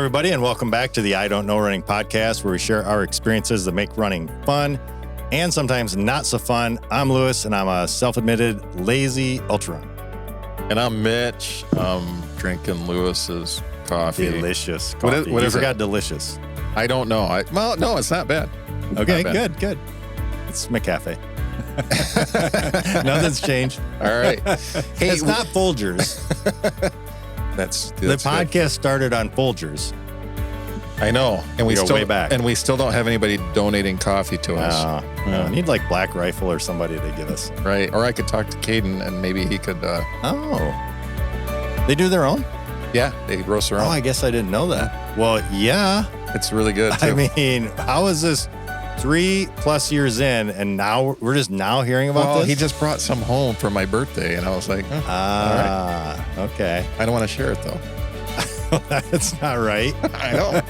everybody, and welcome back to the I Don't Know Running podcast, where we share our experiences that make running fun and sometimes not so fun. I'm Lewis, and I'm a self-admitted lazy ultra runner. And I'm Mitch. I'm drinking Lewis's coffee. Delicious coffee. What you is it? forgot delicious. I don't know. No, it's not bad. Okay, Not bad. good. It's McCafe. Nothing's changed. All right. Hey, It's not Folgers. That's The podcast started on Folgers. I know, and we go still way back. and we still don't have anybody donating coffee to us. I need like Black Rifle or somebody to give us. Right? Or I could talk to Caden, and maybe he could. They do their own? Yeah, they roast their Oh, own. I guess I didn't know that. Well, yeah. It's really good too. I mean, how is this 3+ years in, and now we're just now hearing about this? He just brought some home for my birthday, and I was like, all right. Okay. I don't want to share it though. That's not right. I know.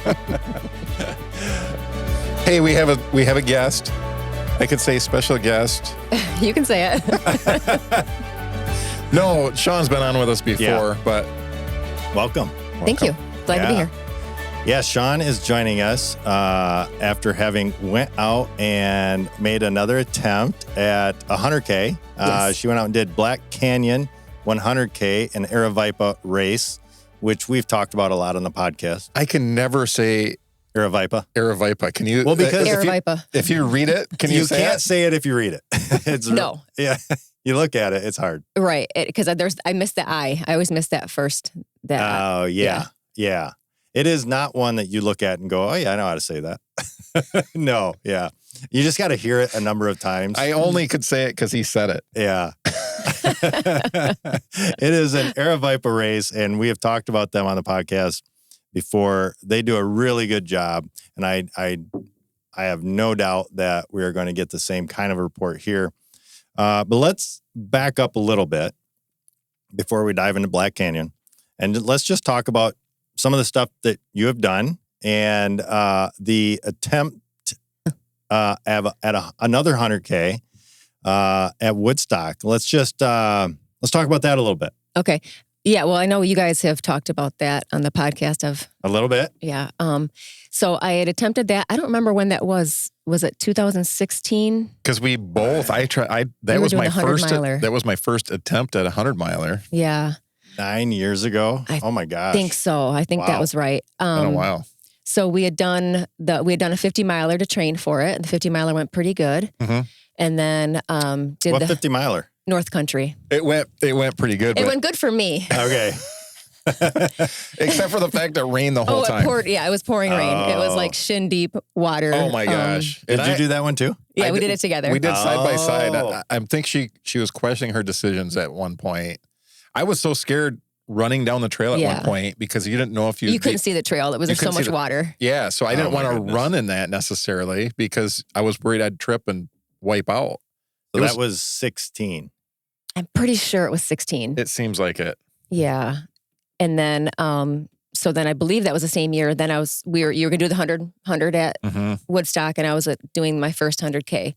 Hey, we have a guest. I could say special guest. You can say it. No, Shawn's been on with us before, Yeah. but Welcome. Thank you. Glad to be here. Yeah, Shawn is joining us after having went out and made another attempt at a 100K. Yes. She went out and did Black Canyon 100K, an Aravaipa race, which we've talked about a lot on the podcast. I can never say Aravaipa. Aravaipa. Can you? Well, because Aravaipa. if you read it, can you say can't it? say it if you read it. It's No. Yeah, you look at it, it's hard. Right. Because I missed the I. I always miss that first. Oh, yeah. It is not one that you look at and go, oh, yeah, I know how to say that. No, yeah. You just got to hear it a number of times. I only could say it because he said it. Yeah. It is an Aravaipa race, and we have talked about them on the podcast before. They do a really good job, and I have no doubt that we are going to get the same kind of report here. But let's back up a little bit before we dive into Black Canyon, and let's just talk about some of the stuff that you have done and the attempt at another 100K at Woodstock. Let's talk about that a little bit. Okay. Yeah. Well, I know you guys have talked about that on the podcast A little bit. Yeah. So I had attempted that. I don't remember when that was. Was it 2016? Because we both, that We were was doing my the 100 first. miler. That was my first attempt at a 100-miler. Yeah. 9 years ago. Oh my gosh. I think so. I think that was right. Been a while. So we had done a 50-miler to train for it. And the 50-miler went pretty good. Mm-hmm. And then did What the 50 miler? North Country. It went pretty good. It but went good for me. Okay. except for the fact that it rained the whole time. It was pouring rain. It was Oh. like shin deep water. Oh my gosh! Did you do that one too? Yeah, we did it together. We did side by side. Oh. I think she was questioning her decisions at one point. I was so scared running down the trail at one point because you didn't know if you couldn't see the trail. It was so much water. Yeah, so I didn't want to goodness. run in that necessarily because I was worried I'd trip and wipe out. So that was 16. I'm pretty sure it was 16. It seems like it. Yeah. And then, so then I believe that was the same year. Then you were going to do the 100 at Woodstock, and I was doing my first 100K.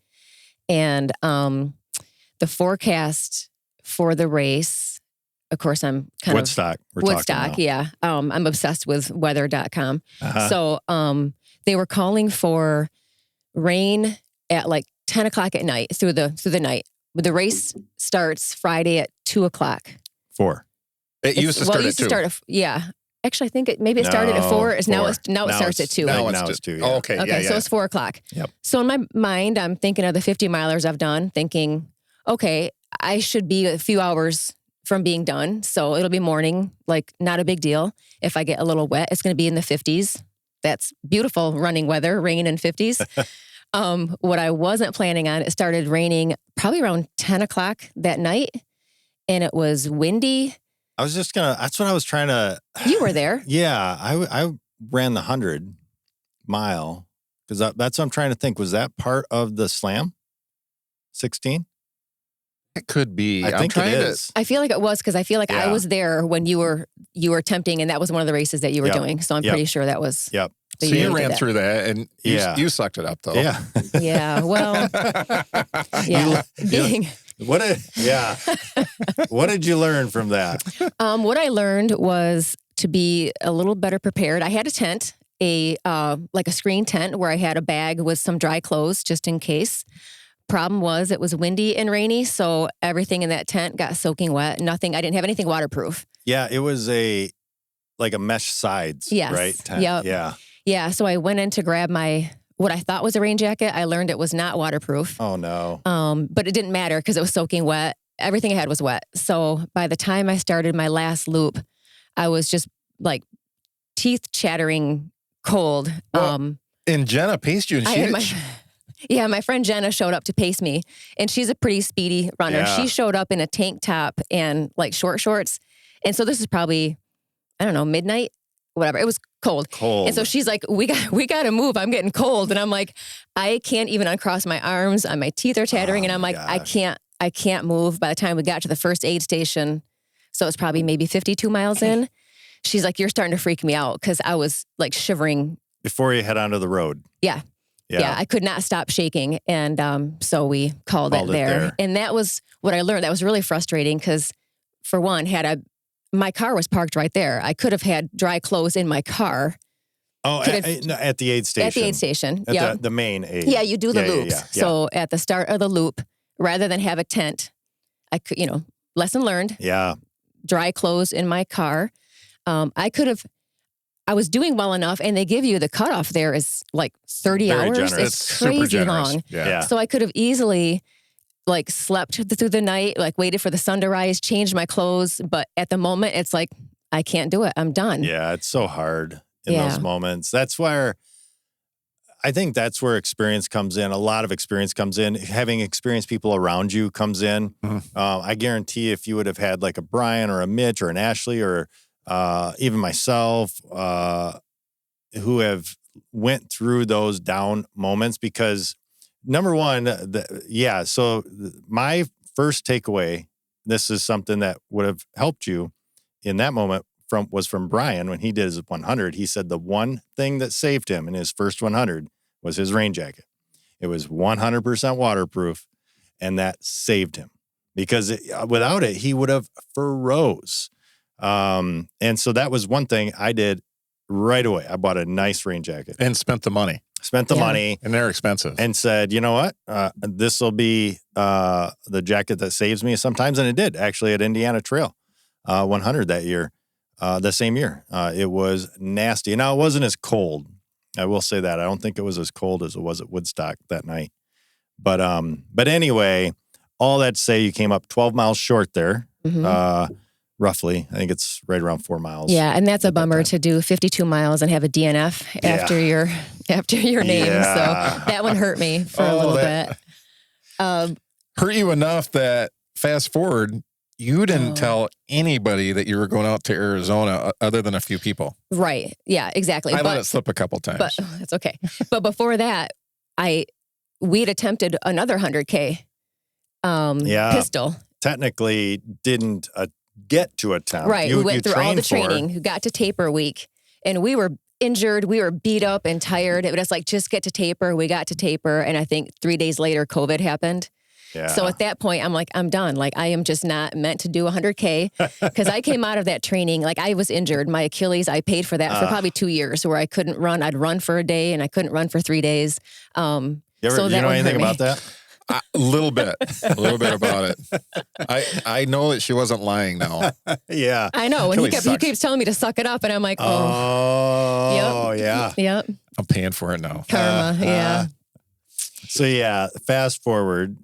And the forecast for the race, of course, I'm kind Woodstock. of Woodstock. Yeah. I'm obsessed with weather.com. Uh-huh. So they were calling for rain at like 10 o'clock at night through the night. The race starts Friday at 2 o'clock. 4. It used to start at 2. Yeah. Actually, I think maybe it started at 4. Now it starts at 2. Now it's 2. Yeah. Oh, okay. Okay, Yeah. so it's 4 o'clock. Yep. So in my mind, I'm thinking of the 50 milers I've done, thinking, okay, I should be a few hours from being done. So it'll be morning, like not a big deal. If I get a little wet, it's going to be in the 50s. That's beautiful running weather, rain in 50s. What I wasn't planning on, it started raining probably around 10 o'clock that night, and it was windy. I was just that's what I was trying to. You were there. Yeah, I ran the 100 mile because that's what I'm trying to think. Was that part of the slam? 16? It could be. I think it is. I feel like it was because I feel like I was there when you were attempting, and that was one of the races that you were doing. So I'm pretty sure that was. Yep. So you ran through that, and you sucked it up, though. Yeah. Yeah. Well. Yeah. Being. What did you learn from that? What I learned was to be a little better prepared. I had a tent, like a screen tent where I had a bag with some dry clothes just in case. Problem was it was windy and rainy, so everything in that tent got soaking wet. I didn't have anything waterproof. Yeah, it was like a mesh sides, yes. right? Tent. Yep. Yeah. Yeah, so I went in to grab what I thought was a rain jacket. I learned it was not waterproof. Oh, no. But it didn't matter because it was soaking wet. Everything I had was wet. So by the time I started my last loop, I was just like teeth chattering cold. Well, and Jenna paced you, and my friend Jenna showed up to pace me, and she's a pretty speedy runner. Yeah. She showed up in a tank top and like short shorts. And so this is probably, I don't know, midnight, whatever. It was cold. And so she's like, we got to move. I'm getting cold. And I'm like, I can't even uncross my arms. My teeth are chattering. And I'm like, gosh. I can't move. By the time we got to the first aid station, so it's probably maybe 52 miles in, she's like, you're starting to freak me out because I was like shivering. Before you head onto the road. Yeah. Yeah, I could not stop shaking. And so we called it there. And that was what I learned. That was really frustrating because, for one, my car was parked right there. I could have had dry clothes in my car. Oh, at the aid station. At the aid station. At the main aid. Yeah, you do the loops. Yeah. So at the start of the loop, rather than have a tent, I could, lesson learned. Yeah. Dry clothes in my car. I was doing well enough, and they give you the cutoff there is like 30 Very hours. generous. It's crazy long. Yeah. So I could have easily like slept through the night, like waited for the sun to rise, changed my clothes. But at the moment, it's like, I can't do it. I'm done. Yeah, it's so hard in those moments. I think that's where experience comes in. A lot of experience comes in. Having experienced people around you comes in. Mm-hmm. I guarantee if you would have had like a Brian or a Mitch or an Ashley or even myself, who have went through those down moments, because number one, so my first takeaway, this is something that would have helped you in that moment was from Brian when he did his 100. He said the one thing that saved him in his first 100 was his rain jacket. It was 100% waterproof, and that saved him because without it, he would have froze. And so that was one thing I did right away. I bought a nice rain jacket. And spent the money. Money. And they're expensive. And said, you know what? This will be the jacket that saves me sometimes. And it did, actually, at Indiana Trail 100 that year, the same year. It was nasty. Now, it wasn't as cold. I will say that. I don't think it was as cold as it was at Woodstock that night. But anyway, all that to say, you came up 12 miles short there. Mm-hmm. Roughly. I think it's right around 4 miles. Yeah, and that's a bummer to do 52 miles and have a DNF after your name. Yeah. So that one hurt me for a little bit. Hurt you enough that fast forward, you didn't tell anybody that you were going out to Arizona other than a few people. Right. Yeah, exactly. I let it slip a couple times. But it's okay. But before that, we'd attempted another 100K pistol. Technically didn't get to a town. Right. We went through all the training, got to taper week, and we were injured. We were beat up and tired. It was like, just get to taper. We got to taper. And I think 3 days later, COVID happened. Yeah. So at that point, I'm like, I'm done. Like, I am just not meant to do 100K because I came out of that training. Like, I was injured. My Achilles, I paid for that for probably 2 years where I couldn't run. I'd run for a day and I couldn't run for 3 days. You know anything about that? A little bit about it. I know that she wasn't lying now. Yeah. I know. And he keeps telling me to suck it up. And I'm like, oh yeah. Yep. I'm paying for it now. Karma. Yeah. So yeah, fast forward,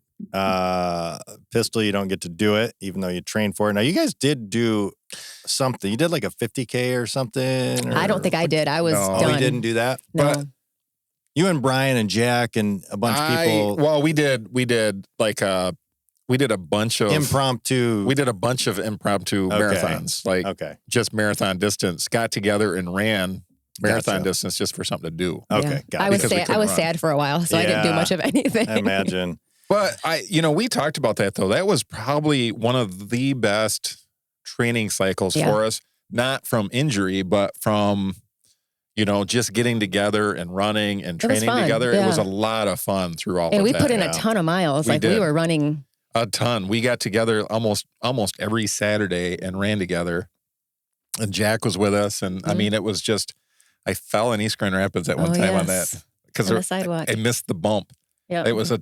pistol, you don't get to do it, even though you train for it. Now, you guys did do something. You did like a 50K or something. I don't think I did. I was done. We didn't do that? No. But you and Brian and Jack and a bunch of people. Well, we did a bunch of impromptu. We did a bunch of impromptu marathons, just marathon distance. Got together and ran marathon distance just for something to do. Okay, I was sad for a while, so I didn't do much of anything. I imagine. But we talked about that though. That was probably one of the best training cycles for us, not from injury, but from just getting together and running and training together. Yeah. It was a lot of fun through all of that. And we put in a ton of miles. We were running a ton. We got together almost every Saturday and ran together. And Jack was with us. And I mean, it was just, I fell in East Grand Rapids at one time on that. Because on the sidewalk. I missed the bump. Yep. It was a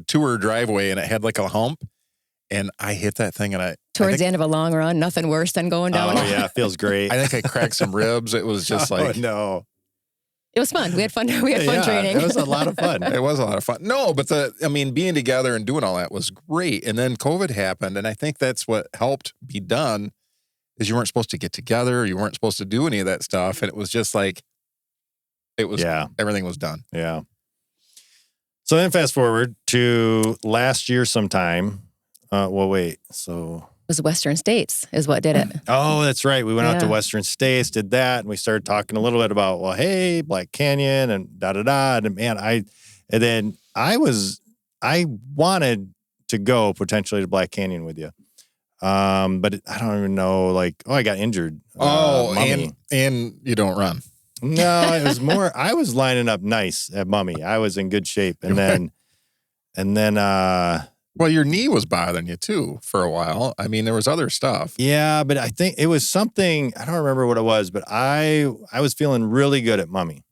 tour driveway and it had like a hump. And I hit that thing and Towards the end of a long run, nothing worse than going down. Oh, yeah. It feels great. I think I cracked some ribs. It was just like. No. It was fun. We had fun. We had fun training. It was a lot of fun. It was a lot of fun. No, but being together and doing all that was great. And then COVID happened. And I think that's what helped be done is you weren't supposed to get together. You weren't supposed to do any of that stuff. And it was just like, everything was done. Yeah. So then fast forward to last year sometime. So it was Western States is what did it. Oh, that's right. We went out to Western States, did that, and we started talking a little bit about, well, hey, Black Canyon and da-da-da. And man, I wanted to go potentially to Black Canyon with you. But I don't even know, I got injured. And you don't run. No, it was more, I was lining up nice at Mummy. I was in good shape. And then, well, your knee was bothering you too for a while. I mean, there was other stuff. Yeah, but I think it was something, I don't remember what it was, but I was feeling really good at Mummy.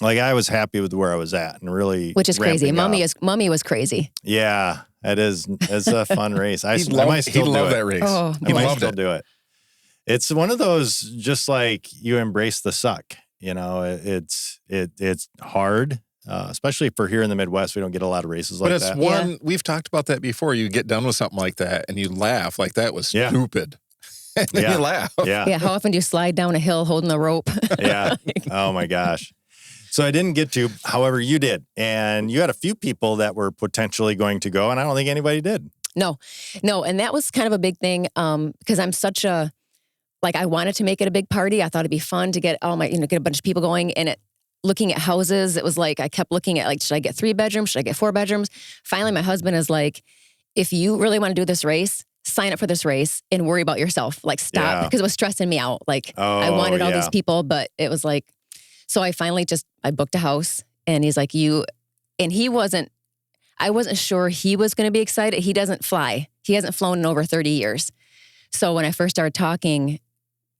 Like I was happy with where I was at and really. Which is crazy. Mummy was crazy. Yeah, it is. It's a fun race. I might still do that race. Oh, I might still do it. It's one of those, just like you embrace the suck. You know, it's hard. Especially for here in the Midwest, we don't get a lot of races like that. But it's we've talked about that before. You get done with something like that and you laugh like that was stupid. And then you laugh. Yeah. Yeah. How often do you slide down a hill holding a rope? Yeah. Oh my gosh. So I didn't get to, however, you did. And you had a few people that were potentially going to go, and I don't think anybody did. No. And that was kind of a big thing because I'm such a, I wanted to make it a big party. I thought it'd be fun to get get a bunch of people going. And looking at houses, it was I kept looking at should I get 3 bedrooms? Should I get 4 bedrooms? Finally, my husband is like, if you really want to do this race, sign up for this race and worry about yourself. Stop, because it was stressing me out. I wanted all these people, but it was so I finally I booked a house and he's like, I wasn't sure he was going to be excited. He doesn't fly. He hasn't flown in over 30 years. So when I first started talking,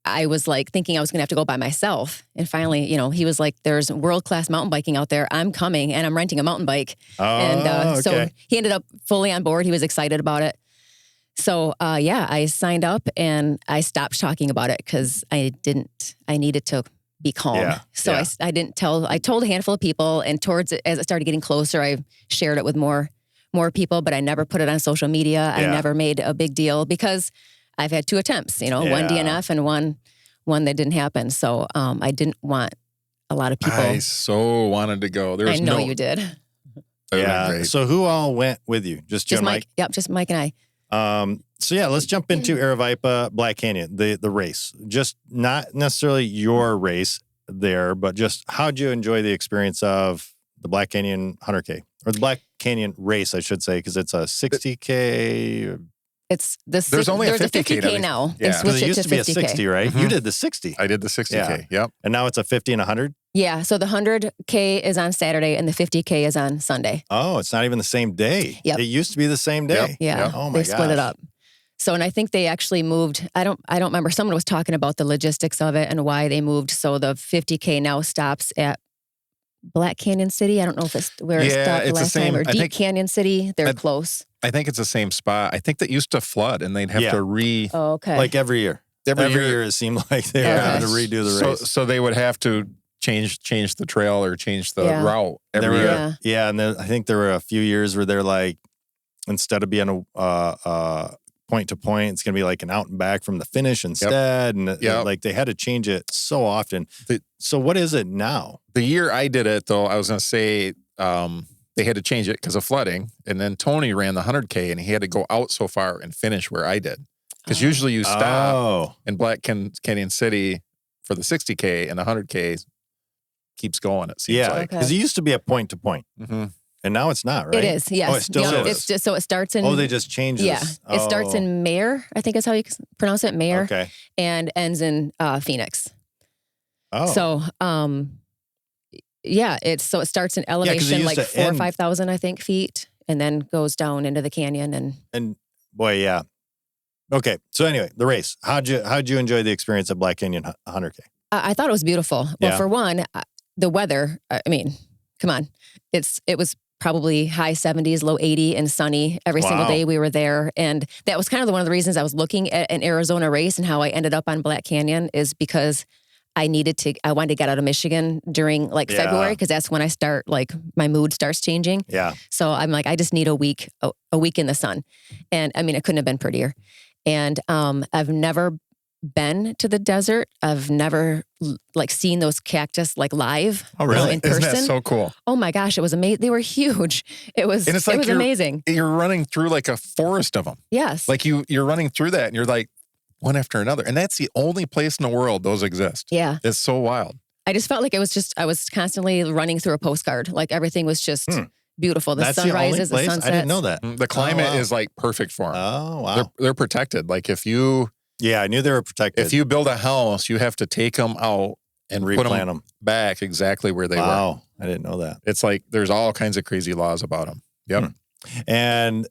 I was thinking I was going to have to go by myself. And finally, he was like, there's world-class mountain biking out there. I'm coming and I'm renting a mountain bike. So he ended up fully on board. He was excited about it. So, I signed up and I stopped talking about it because I needed to be calm. Yeah. So I told a handful of people, and as it started getting closer, I shared it with more people, but I never put it on social media. I never made a big deal because I've had 2 attempts, one DNF and one that didn't happen. So I didn't want a lot of people. I so wanted to go. I know you did. Yeah. So who all went with you? Just you and Mike? Yep, just Mike and I. Let's jump into Aravaipa Black Canyon, the race. Just not necessarily your race there, but just how'd you enjoy the experience of the Black Canyon 100K? Or the Black Canyon race, I should say, because it's a 60K. There's only a 50K now. Yeah, because it used to be a 60, right? Mm-hmm. You did the 60. I did the 60K, yep. And now it's a 50 and 100? Yeah, so the 100K is on Saturday and the 50K is on Sunday. Oh, it's not even the same day. Yep. It used to be the same day. Yep. Yeah, Oh my gosh. they split it up. So, and I think they actually moved, I don't remember, someone was talking about the logistics of it and why they moved. So the 50K now stops at Black Canyon City. I don't know if it's where it stopped the last time, or Deep Canyon City. They're close. I think it's the same spot. I think that used to flood and they'd have to Oh, okay. Like every year. Every year it seemed like they were having to redo the race. So they would have to change the trail or change the route every year. Yeah, and then I think there were a few years where they're instead of being a point to point, it's going to be an out and back from the finish instead. And they had to change it so often. So what is it now? The year I did it, though, I was going to say they had to change it because of flooding. And then Tony ran the 100K and he had to go out so far and finish where I did. Because usually you stop in Black Canyon City for the 60K and the 100K keeps going, it seems like. Because it used to be a point to point. Mm-hmm. And now it's not, right? It is, yes. Oh, it still is. It's just, so it starts in... Oh, they just changed this. Yeah. It starts in Mayer, I think is how you pronounce it, Mayer. Okay. And ends in Phoenix. Oh. So, it starts in elevation 4,000 or 5,000, I think, feet, and then goes down into the canyon. And boy, yeah. Okay. So anyway, the race. How'd you enjoy the experience at Black Canyon 100K? I thought it was beautiful. Well, for one, the weather, I mean, come on. It was probably high 70s, low 80 and sunny every single day we were there. And that was kind of one of the reasons I was looking at an Arizona race and how I ended up on Black Canyon is because I wanted to get out of Michigan during February because that's when I start, my mood starts changing. Yeah. So I'm like, I just need a week in the sun. And I mean, it couldn't have been prettier. And I've never been to the desert. I've never seen those cactus live. Oh, really? In person. Isn't that so cool? Oh my gosh, it was amazing. They were huge. It was amazing. You're running through a forest of them. Yes. You're running through that and you're one after another. And that's the only place in the world those exist. Yeah. It's so wild. I just felt like I was constantly running through a postcard. Everything was just beautiful. The sunrises, the sunsets. I didn't know that. The climate is perfect for them. Oh, wow. They're protected. Yeah, I knew they were protected. If you build a house, you have to take them out and replant them back exactly where they were. Wow, I didn't know that. It's there's all kinds of crazy laws about them. Yep. And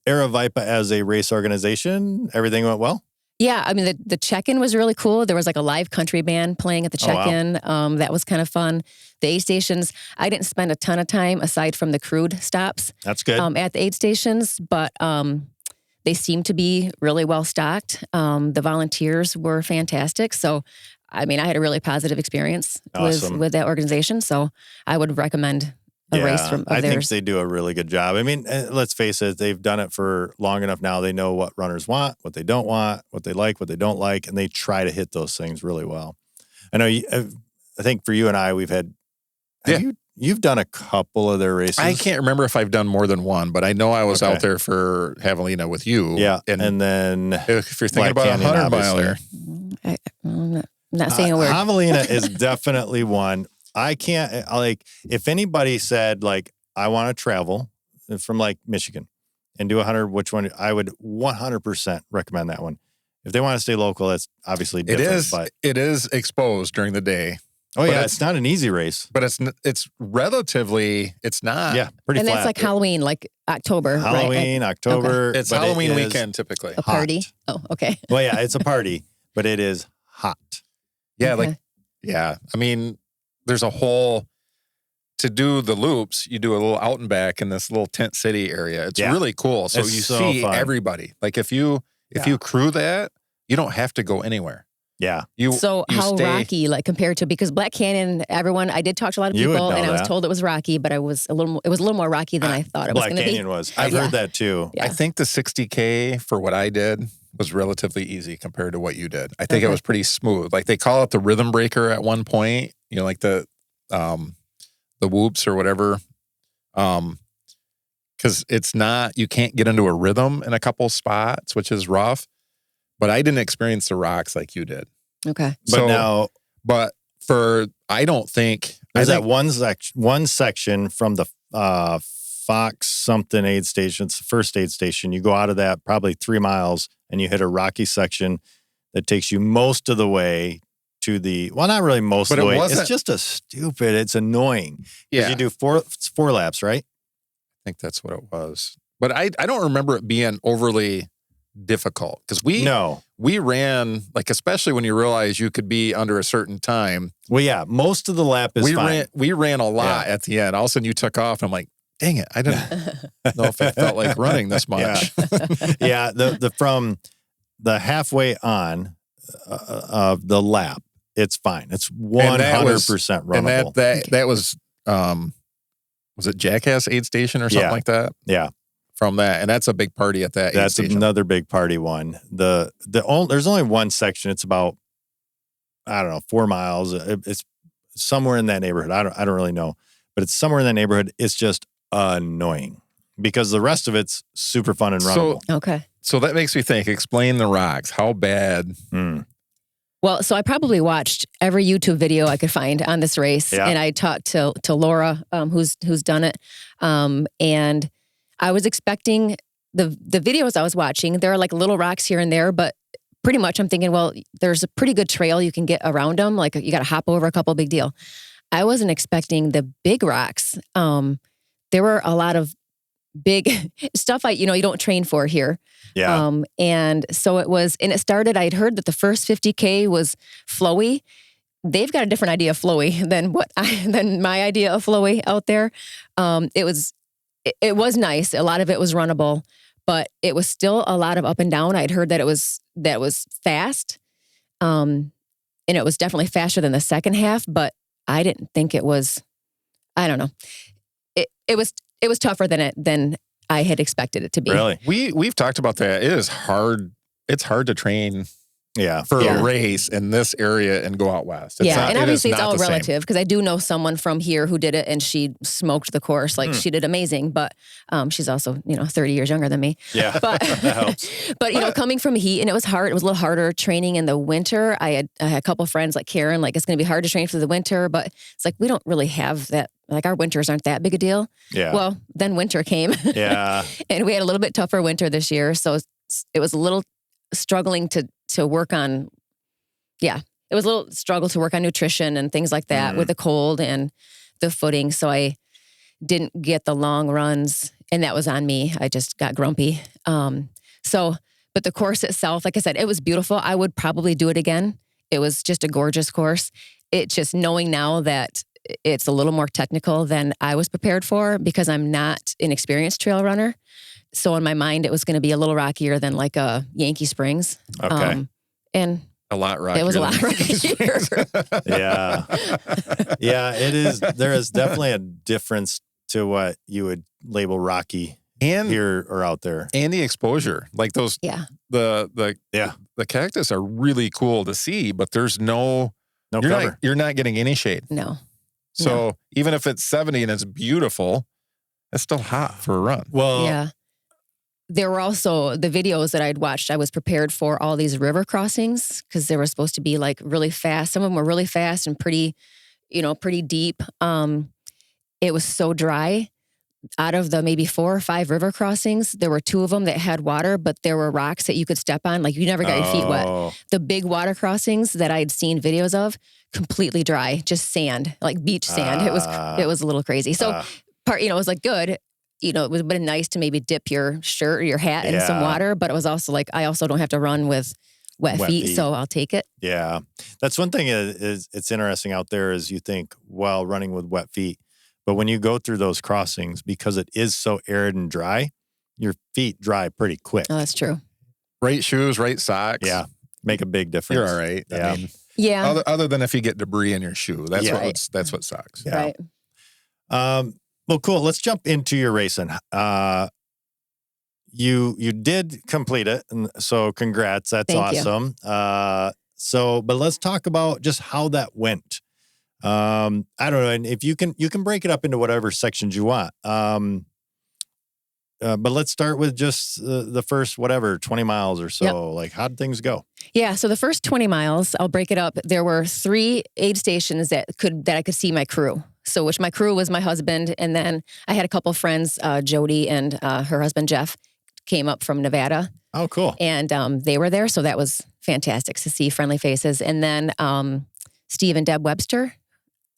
Aravaipa as a race organization, everything went well? Yeah, I mean, the check-in was really cool. There was a live country band playing at the check-in. Wow. That was kind of fun. The aid stations, I didn't spend a ton of time aside from the crude stops. That's good. At the aid stations, but they seemed to be really well stocked. The volunteers were fantastic. So, I mean, I had a really positive experience with that organization. So I would recommend a race of I theirs. think they do a really good job. I mean, let's face it, they've done it for long enough now. They know what runners want, what they don't want, what they like, what they don't like, and they try to hit those things really well. I know, I think for you and I, we've had, you've done a couple of their races. I can't remember if I've done more than one, but I know I was out there for Javelina with you. Yeah, and then if you're thinking about a 100-miler. I'm not saying a word. Javelina is definitely one. I can't, if anybody said, I want to travel from Michigan and do 100, which one? I would 100% recommend that one. If they want to stay local, that's obviously different. It is exposed during the day. Oh, yeah, it's not an easy race. But it's relatively, it's not. Yeah, pretty flat. And that's Halloween, October, Halloween, right? October. Okay. It's Halloween weekend, typically. A party? Oh, okay. Well, yeah, it's a party, but it is hot. Yeah, I mean, there's a whole, to do the loops, you do a little out and back in this little tent city area. It's really cool. So you see fun. If you crew that, you don't have to go anywhere. Yeah. How rocky, compared to, because Black Canyon, I did talk to a lot of people and I was told it was rocky, but it was a little more rocky than I thought it was going to be. Black Canyon was. I've heard that too. Yeah. I think the 60K for what I did was relatively easy compared to what you did. I think it was pretty smooth. They call it the rhythm breaker at one point, the whoops or whatever. Because it's not, you can't get into a rhythm in a couple spots, which is rough. But I didn't experience the rocks like you did. Okay. I don't think there's that one section from the Fox something aid station, it's the first aid station. You go out of that probably 3 miles and you hit a rocky section that takes you most of the way to not really most of the way. It's just it's annoying. Yeah. You do four laps, right? I think that's what it was. But I don't remember it being overly difficult because we ran, especially when you realize you could be under a certain time. Well, yeah, most of the lap is fine. We ran a lot at the end. All of a sudden you took off and I'm like, dang it, I didn't know if it felt like running this much. Yeah, the from the halfway on of the lap, it's fine. It's 100% runnable. And that was it Jackass aid station or something like that? Yeah. From that, and that's a big party at that. That's another big party one. There's only one section. It's about 4 miles. It's somewhere in that neighborhood. I don't really know, but it's somewhere in that neighborhood. It's just annoying because the rest of it's super fun and runnable. So that makes me think. Explain the rocks. How bad? Well, so I probably watched every YouTube video I could find on this race, and I talked to Laura, who's done it, and I was expecting the videos I was watching. There are little rocks here and there, but pretty much I'm thinking, well, there's a pretty good trail you can get around them. You got to hop over a couple, big deal. I wasn't expecting the big rocks. There were a lot of big stuff you don't train for here. Yeah. And so it started, I'd heard that the first 50K was flowy. They've got a different idea of flowy than my idea of flowy out there. It was nice. A lot of it was runnable, but it was still a lot of up and down. I'd heard that it was fast. And it was definitely faster than the second half, but I didn't think it was, I don't know. It was tougher than I had expected it to be. Really? We've talked about that. It is hard. It's hard to train for a race in this area and go out west. And obviously it's all relative because I do know someone from here who did it and she smoked the course. Like she did amazing, but she's also 30 years younger than me. Yeah, but that helps. But coming from heat, and it was hard. It was a little harder training in the winter. I had a couple of friends like Karen, like it's going to be hard to train for the winter, but it's like we don't really have that. Like our winters aren't that big a deal. Yeah. Well, then winter came. Yeah. And we had a little bit tougher winter this year, so it was a little struggling to work on. Yeah, it was a little struggle to work on nutrition and things like that with the cold and the footing. So I didn't get the long runs, and that was on me. I just got grumpy. But the course itself, like I said, it was beautiful. I would probably do it again. It was just a gorgeous course. It just knowing now that it's a little more technical than I was prepared for because I'm not an experienced trail runner. So in my mind, it was going to be a little rockier than like a Yankee Springs. Okay. And a lot rockier. It was a lot rockier. Yeah, it is. There is definitely a difference to what you would label rocky here or out there. And the exposure. Like those, the cactus are really cool to see, but there's no cover. You're not getting any shade. No. So even if it's 70 and it's beautiful, it's still hot for a run. Well, there were also the videos that I'd watched. I was prepared for all these river crossings because they were supposed to be like really fast. Some of them were really fast and pretty deep. It was so dry. Out of the maybe 4 or 5 river crossings, there were 2 of them that had water, but there were rocks that you could step on. Like you never got your feet wet. The big water crossings that I'd seen videos of, completely dry, just sand, like beach sand. It was a little crazy. So it was like good. It would have been nice to maybe dip your shirt or your hat in some water, but it was also like, I also don't have to run with wet feet, so I'll take it. Yeah. That's one thing is it's interesting out there is you think, well, running with wet feet. But when you go through those crossings, because it is so arid and dry, your feet dry pretty quick. Oh, that's true. Right shoes, right socks. Yeah. Make a big difference. You're all right. Yeah. I mean, other than if you get debris in your shoe. That's what sucks. Yeah. Right. Well, cool. Let's jump into your racing. You did complete it, and so congrats. That's awesome. But let's talk about just how that went. I don't know, and if you can break it up into whatever sections you want. But let's start with just the first 20 miles or so. Yep. Like, how'd things go? Yeah, so the first 20 miles, I'll break it up. There were 3 aid stations that I could see my crew. So, which my crew was my husband, and then I had a couple of friends, Jody and her husband Jeff, came up from Nevada. Oh, cool! And they were there, so that was fantastic to see friendly faces. And then Steve and Deb Webster,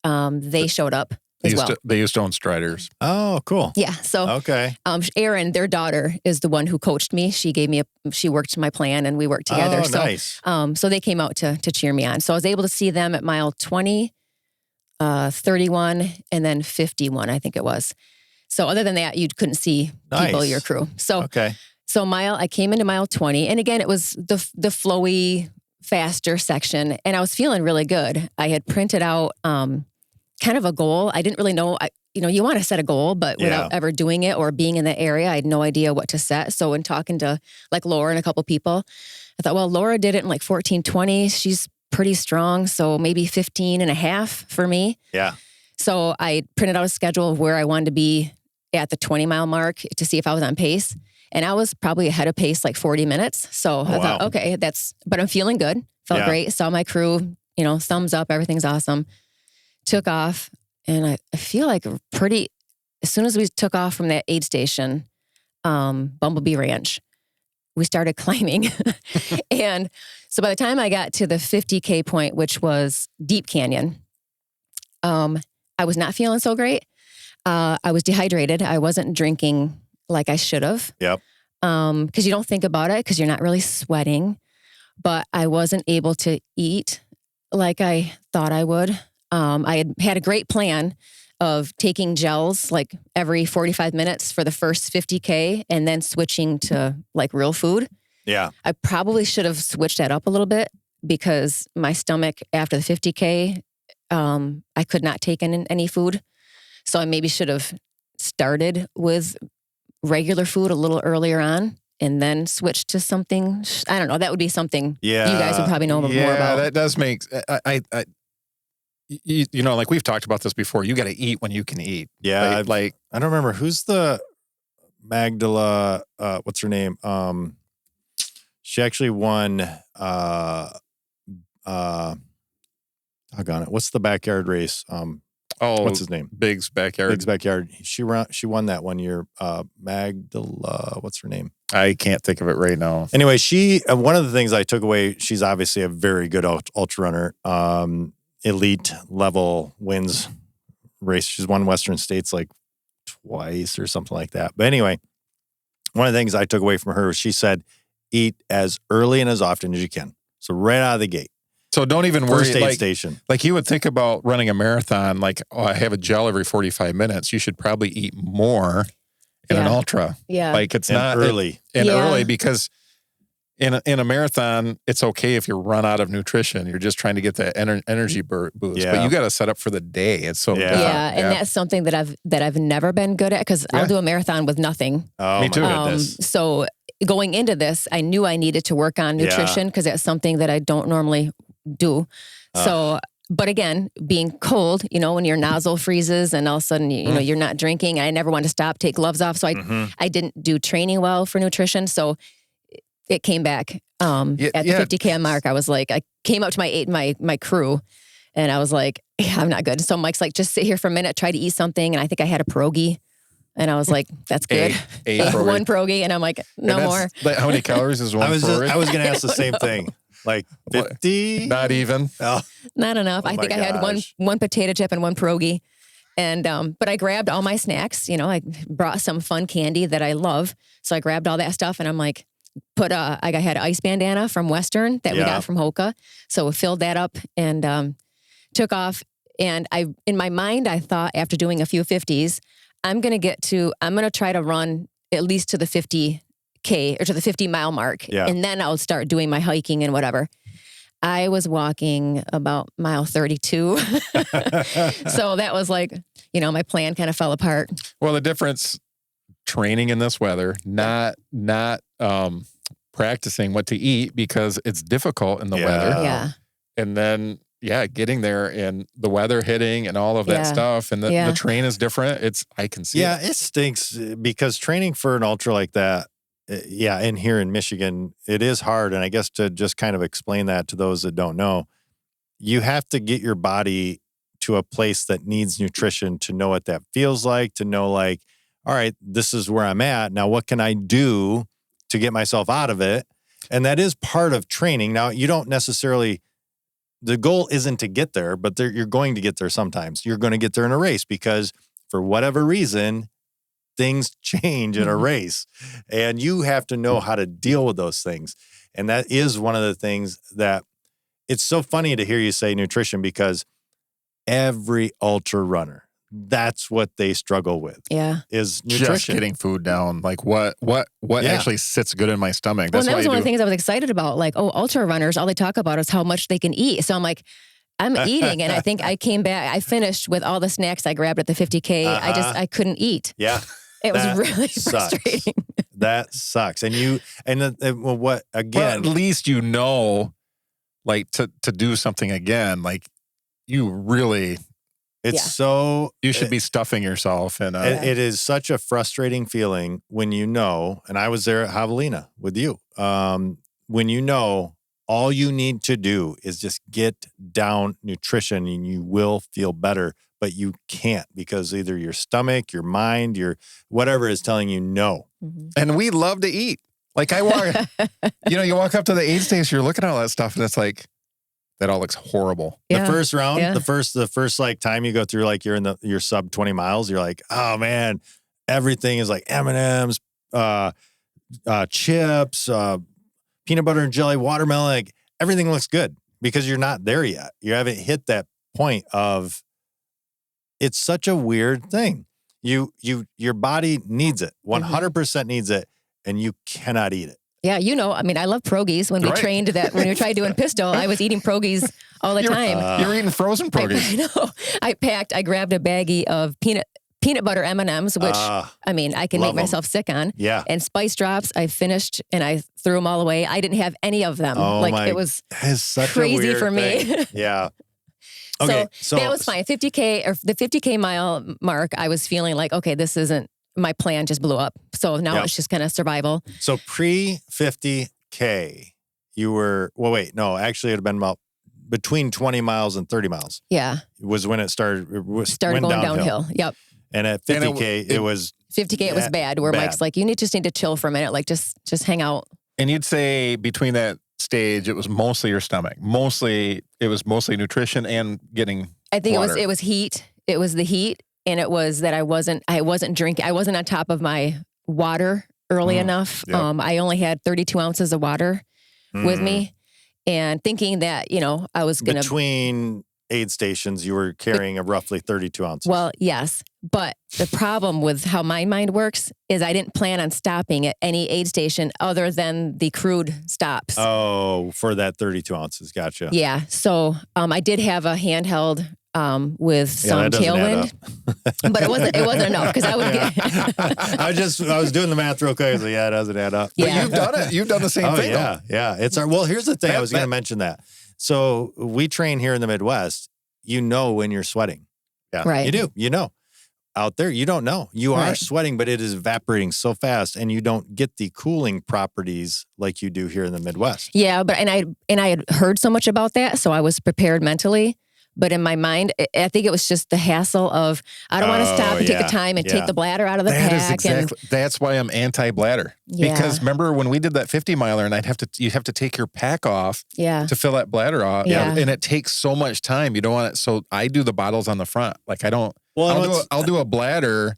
they showed up. They used to own Striders. Oh, cool. Yeah. So, Erin, their daughter, is the one who coached me. She worked my plan and we worked together. Oh, nice. So they came out to cheer me on. So I was able to see them at mile 20, 31, and then 51, I think it was. So other than that, you couldn't see people, your crew. So, I came into mile 20, and again, it was the flowy, faster section, and I was feeling really good. I had printed out, kind of a goal. I didn't really know, you want to set a goal, but without ever doing it or being in the area, I had no idea what to set. So in talking to like Laura and a couple people, I thought, well, Laura did it in like 14:20. She's pretty strong. So maybe 15 and a half for me. Yeah. So I printed out a schedule of where I wanted to be at the 20-mile mark to see if I was on pace. And I was probably ahead of pace like 40 minutes. So I thought, okay, but I'm feeling good. Felt great. Saw my crew, thumbs up. Everything's awesome. Took off, and I feel like as soon as we took off from that aid station, Bumblebee Ranch, we started climbing. And so by the time I got to the 50K point, which was Deep Canyon, I was not feeling so great. I was dehydrated. I wasn't drinking like I should have. Yep. Because you don't think about it because you're not really sweating. But I wasn't able to eat like I thought I would. I had a great plan of taking gels like every 45 minutes for the first 50K and then switching to like real food. Yeah. I probably should have switched that up a little bit because my stomach after the 50K, I could not take in any food. So I maybe should have started with regular food a little earlier on and then switched to something. I don't know. That would be something you guys would probably know more about. That does make... You know, like we've talked about this before. You got to eat when you can eat. Yeah. Like I don't remember who's the Magdala. What's her name? She actually won. Doggone it. What's the backyard race? What's his name? Big's Backyard. Big's Backyard. She won that one year. Magdala. What's her name? I can't think of it right now. Anyway, she one of the things I took away. She's obviously a very good ultra runner. Elite level wins race. She's won Western States like twice or something like that. But anyway, one of the things I took away from her was she said, eat as early and as often as you can. So right out of the gate. So don't even worry. First aid station. Like you would think about running a marathon, like, oh, I have a gel every 45 minutes. You should probably eat more in an ultra. Yeah. Like it's and not early. Early because in a marathon, it's okay if you run out of nutrition. You're just trying to get that energy boost, but you got to set up for the day. It's so different. And that's something that I've never been good at because I'll do a marathon with nothing. Oh, me too. So going into this, I knew I needed to work on nutrition because that's something that I don't normally do. So, but again, being cold, you know, when your nozzle freezes and all of a sudden, you know, you're not drinking. I never wanted to stop, take gloves off. So I didn't do training well for nutrition. So it came back at the 50K mark. I was like, I came up to my crew and I was like, yeah, I'm not good. So Mike's like, just sit here for a minute, try to eat something. And I think I had a pierogi. And I was like, that's good. One pierogi. And I'm like, no more. Like, how many calories is one pierogi? I was going to ask the same thing. Like 50? Not even? Oh. Not enough. I think I had one potato chip and one pierogi. And, but I grabbed all my snacks. You know, I brought some fun candy that I love. So I grabbed all that stuff and I'm like, I had an ice bandana from Western that we got from Hoka. So we filled that up and took off. And in my mind, I thought after doing a few 50s, I'm going to try to run at least to the 50K or to the 50-mile mark. Yeah. And then I'll start doing my hiking and whatever. I was walking about mile 32. So that was like, you know, my plan kind of fell apart. Well, the difference training in this weather, not practicing what to eat because it's difficult in the weather. Yeah. And then, getting there and the weather hitting and all of that stuff. And the train is different. I can see it. Yeah, it stinks because training for an ultra like that, and here in Michigan, it is hard. And I guess to just kind of explain that to those that don't know, you have to get your body to a place that needs nutrition to know what that feels like, to know like, all right, this is where I'm at. Now, what can I do to get myself out of it? And that is part of training. Now, you don't necessarily, the goal isn't to get there, but you're going to get there sometimes. You're going to get there in a race because for whatever reason, things change in a race. And you have to know how to deal with those things. And that is one of the things that it's so funny to hear you say nutrition because every ultra runner, that's what they struggle with. Yeah. Is nutrition. Just getting food down. Like what actually sits good in my stomach. That's that was one of the things I was excited about. Like, ultra runners, all they talk about is how much they can eat. So I'm like, I'm eating. And I think I came back, I finished with all the snacks I grabbed at the 50K. I couldn't eat. Yeah. It was really frustrating. That sucks. And what again? Well, at least you know, like to do something again, like you really... you should be stuffing yourself. And it is such a frustrating feeling when you know, and I was there at Javelina with you, when you know all you need to do is just get down nutrition and you will feel better, but you can't because either your stomach, your mind, your whatever is telling you no. Mm-hmm. And we love to eat. Like I walk, you walk up to the aid station, you're looking at all that stuff and it's like, that all looks horrible. Yeah. The first round, the first like time you go through, like you're sub 20 miles, you're like, oh man, everything is like M&Ms, chips, peanut butter and jelly, watermelon, like everything looks good because you're not there yet. You haven't hit that point of, it's such a weird thing. Your body needs it, 100% needs it, and you cannot eat it. Yeah, I mean, I love pierogies. When we trained when we tried doing pistol, I was eating pierogies all the time. You were eating frozen pierogies. I grabbed a baggie of peanut butter M&Ms, which, I mean, I can make myself sick on. Yeah. And Spice Drops, I finished and I threw them all away. I didn't have any of them. It was crazy for me. Yeah. Okay. So that was fine. 50K or the 50K mile mark, I was feeling like, okay, this isn't, my plan just blew up. So now it's just kind of survival. So pre 50K, you were, actually it'd have been about between 20 miles and 30 miles. Yeah. Was when it started. Started going downhill. Yep. And at 50K, it was 50K. It was bad. Where Mike's like, you just need to chill for a minute. Like just hang out. And you'd say between that stage, it was mostly your stomach. It was mostly nutrition and getting. I think water. it was heat. It was the heat, and it was that I wasn't drinking. I wasn't on top of my water early enough. Yep. I only had 32 ounces of water with me, and thinking that I was gonna between aid stations, you were carrying a roughly 32 ounces. Well, yes. But the problem with how my mind works is I didn't plan on stopping at any aid station other than the crude stops. Oh, for that 32 ounces. Gotcha. Yeah. So I did have a handheld with some tailwind, but it wasn't enough because I would get. I was doing the math real quick. I was like, it doesn't add up. Yeah. But you've done it. You've done the same thing. Yeah. Yeah. Here's the thing. I was going to mention that. So we train here in the Midwest, when you're sweating. Yeah. Right. You do. Out there, you don't know. You are sweating, but it is evaporating so fast, and you don't get the cooling properties like you do here in the Midwest. Yeah, but I had heard so much about that, so I was prepared mentally. But in my mind, I think it was just the hassle of I don't want to stop and take the time and take the bladder out of the pack. That's why I'm anti-bladder. Yeah. Because remember when we did that 50 miler, and you have to take your pack off to fill that bladder off, and it takes so much time. You don't want it. So I do the bottles on the front. Like I don't. Well, I'll do a bladder,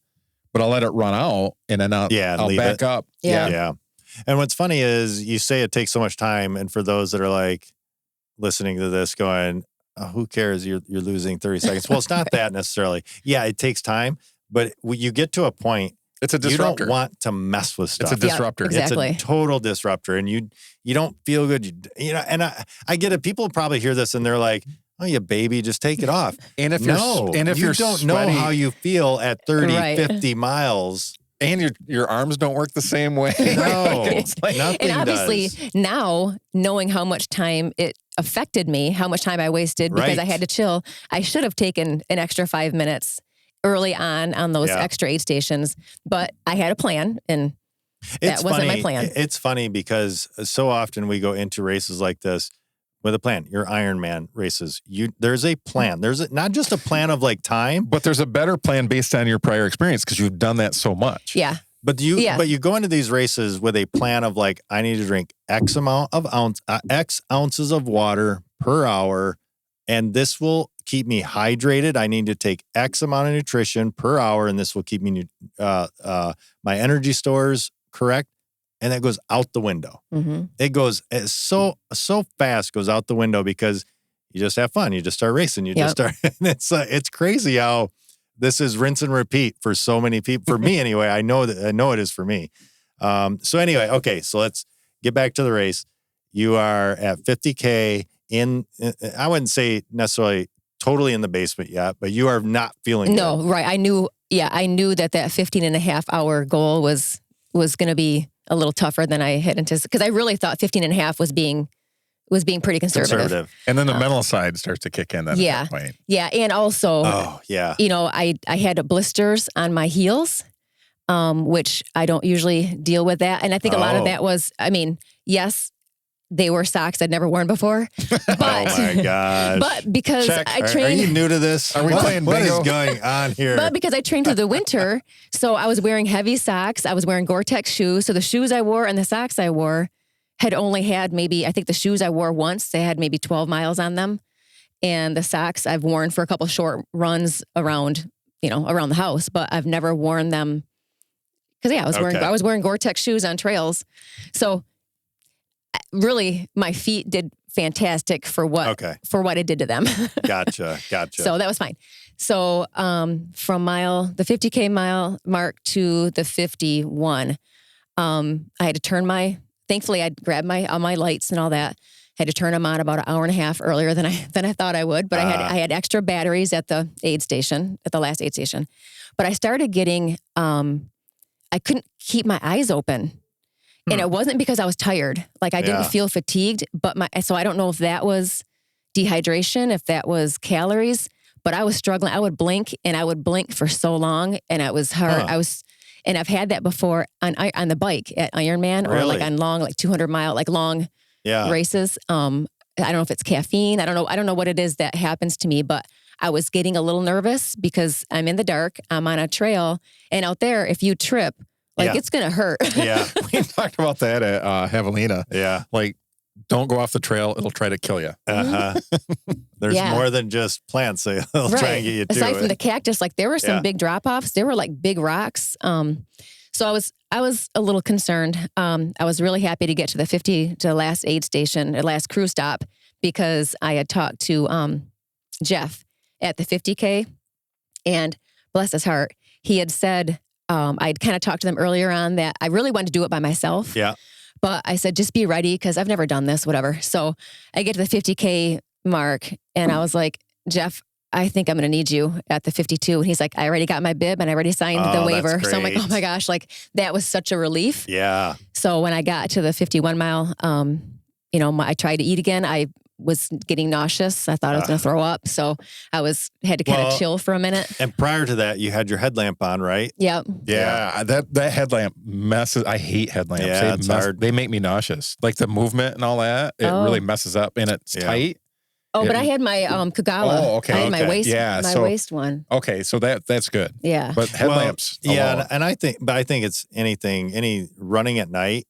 but I'll let it run out, and then I'll back up. Yeah. And what's funny is you say it takes so much time, and for those that are like listening to this, going, who cares? You're losing 30 seconds. Well, it's not that necessarily. Yeah, it takes time, but you get to a point. It's a disruptor. You don't want to mess with stuff. It's a disruptor. Exactly. It's a total disruptor, and you don't feel good. And I get it. People probably hear this and they're like, "Oh, you baby, just take it off." And if you don't know how you feel at 30, 50 miles. And your arms don't work the same way. No, and obviously now knowing how much time it affected me, how much time I wasted because I had to chill, I should have taken an extra 5 minutes early on those extra aid stations. But I had a plan, and that wasn't my plan. It's funny because so often we go into races like this with a plan. Your Ironman races, there's a plan. There's not just a plan of like time, but there's a better plan based on your prior experience because you've done that so much. Yeah. But you go into these races with a plan of like, I need to drink X ounces of water per hour, and this will keep me hydrated. I need to take X amount of nutrition per hour, and this will keep me my energy stores correct. And that goes out the window. Mm-hmm. It goes so fast, goes out the window because you just have fun. You just start racing. You just start. And it's crazy how this is rinse and repeat for so many people. For me, anyway, I know it is for me. So anyway, okay. So let's get back to the race. You are at 50K I wouldn't say necessarily totally in the basement yet, but you are not feeling good. Right. I knew that 15 and a half hour goal was going to be a little tougher than I had anticipated, because I really thought 15 and a half was being pretty conservative. And then the mental side starts to kick in at that point. Yeah. And also, I had blisters on my heels, which I don't usually deal with that. And I think a lot of that was, yes, they were socks I'd never worn before. But, oh my gosh. But because I trained. Are you new to this? Are we playing bingo? What is going on here? But because I trained through the winter, so I was wearing heavy socks. I was wearing Gore-Tex shoes. So the shoes I wore and the socks I wore had only had I think the shoes I wore once, they had maybe 12 miles on them. And the socks I've worn for a couple short runs around the house, but I've never worn them Because I was wearing Gore-Tex shoes on trails. So really my feet did fantastic for what it did to them. Gotcha. So that was fine. So from the 50K mile mark to the 51, I had to turn thankfully I'd grabbed all my lights and all that. Had to turn them on about an hour and a half earlier than I thought I would. But I had extra batteries at the last aid station. But I started getting, I couldn't keep my eyes open. And it wasn't because I was tired. Like I didn't feel fatigued, so I don't know if that was dehydration, if that was calories, but I was struggling. I would blink for so long and it was hard. And I've had that before on the bike at Ironman or like on long, like 200 mile, like long races. I don't know if it's caffeine. I don't know what it is that happens to me, but I was getting a little nervous because I'm in the dark. I'm on a trail and out there, if you trip, it's going to hurt. Yeah. We talked about that at Javelina. Yeah. Like, don't go off the trail. It'll try to kill you. There's more than just plants. They'll try and get you to Aside from the cactus, like there were some big drop-offs. There were like big rocks. So I was a little concerned. I was really happy to get to the last aid station, the last crew stop, because I had talked to Jeff at the 50K, and bless his heart, he had said, I'd kind of talked to them earlier on that I really wanted to do it by myself. Yeah. But I said, just be ready because I've never done this, whatever. So I get to the 50K mark and I was like, Jeff, I think I'm going to need you at the 52. And he's like, I already got my bib and I already signed the waiver. So I'm like, oh my gosh, like that was such a relief. Yeah. So when I got to the 51 mile, I tried to eat again. I was getting nauseous. I thought I was going to throw up. So I had to kind of chill for a minute. And prior to that, you had your headlamp on, right? Yep. Yeah. That headlamp messes. I hate headlamps. Yeah, it's hard. They make me nauseous. Like the movement and all that, it really messes up and it's tight. Oh, but I had my Kagawa. Oh, okay. I had my waist one. Okay, so that's good. Yeah. But headlamps. And I think it's any running at night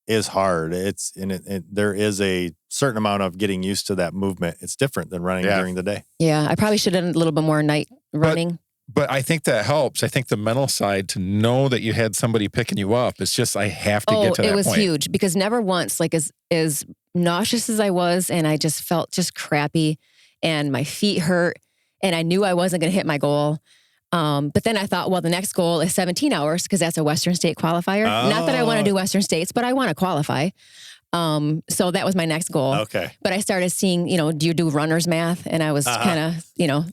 is hard. There is a certain amount of getting used to that movement. It's different than running during the day. Yeah, I probably should have done a little bit more night running. But I think that helps. I think the mental side to know that you had somebody picking you up. It's just I have to get to that point. It was huge because never once, like as nauseous as I was, and I just felt just crappy, and my feet hurt, and I knew I wasn't going to hit my goal. But then I thought, well, the next goal is 17 hours because that's a Western State qualifier. Not that I want to do Western States, but I want to qualify. So that was my next goal. Okay. But I started seeing, do you do runner's math? And I was kind of,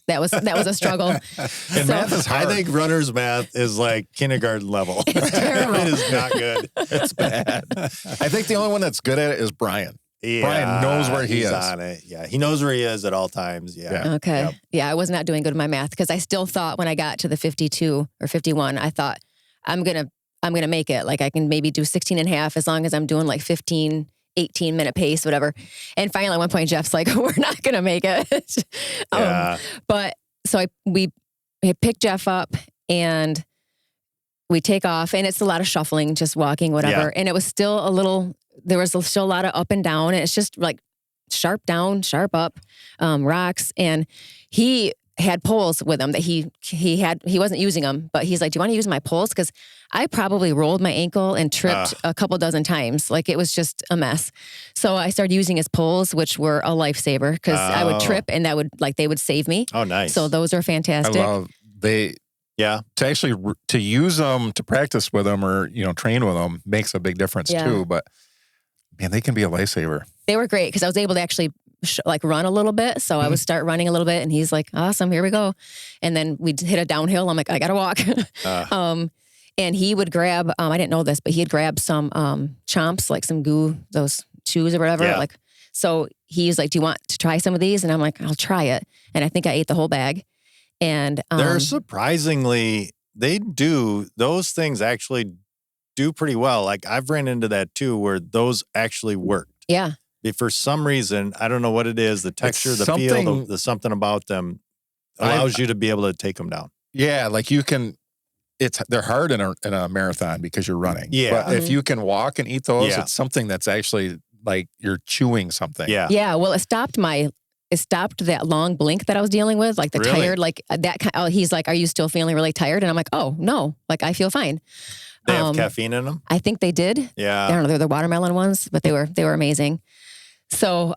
that was a struggle. And math is hard. I think runner's math is like kindergarten level. It's terrible. It is not good. It's bad. I think the only one that's good at it is Brian. Yeah, Brian knows where he is. On it. Yeah, he knows where he is at all times. Yeah. Okay. Yep. Yeah, I was not doing good with my math because I still thought when I got to the 52 or 51, I thought I'm gonna make it. Like I can maybe do 16 and a half as long as I'm doing like 15, 18 minute pace, whatever. And finally, at one point, Jeff's like, "We're not gonna make it." But so we picked Jeff up and we take off, and it's a lot of shuffling, just walking, whatever. Yeah. And it was still there was still a lot of up and down. And it's just like sharp down, sharp up, rocks. And he had poles with him that he wasn't using them, but he's like, do you want to use my poles? Because I probably rolled my ankle and tripped a couple dozen times. Like it was just a mess. So I started using his poles, which were a lifesaver because I would trip and they would save me. Oh, nice. So those are fantastic. To use them, to practice with them or, train with them makes a big difference too. But man, they can be a lifesaver. They were great because I was able to actually run a little bit. So I would start running a little bit and he's like, awesome, here we go. And then we'd hit a downhill. I'm like, I got to walk. And he would grab, I didn't know this, but he'd grab some chomps, like some goo, those chews or whatever. Yeah. So he's like, do you want to try some of these? And I'm like, I'll try it. And I think I ate the whole bag. And they're surprisingly, those things actually do pretty well. Like I've ran into that too, where those actually worked. Yeah. For some reason, I don't know what it is, the texture, the feel, the something about them allows you to be able to take them down. Yeah. Like they're hard in a marathon because you're running. Yeah. But if you can walk and eat those, it's something that's actually like you're chewing something. Yeah. Yeah. Well, it stopped that long blink that I was dealing with, like the tired, like that kind. He's like, "Are you still feeling really tired?" And I'm like, "Oh no, like I feel fine." They have caffeine in them? I think they did. Yeah. I don't know, they're the watermelon ones, but they were amazing. So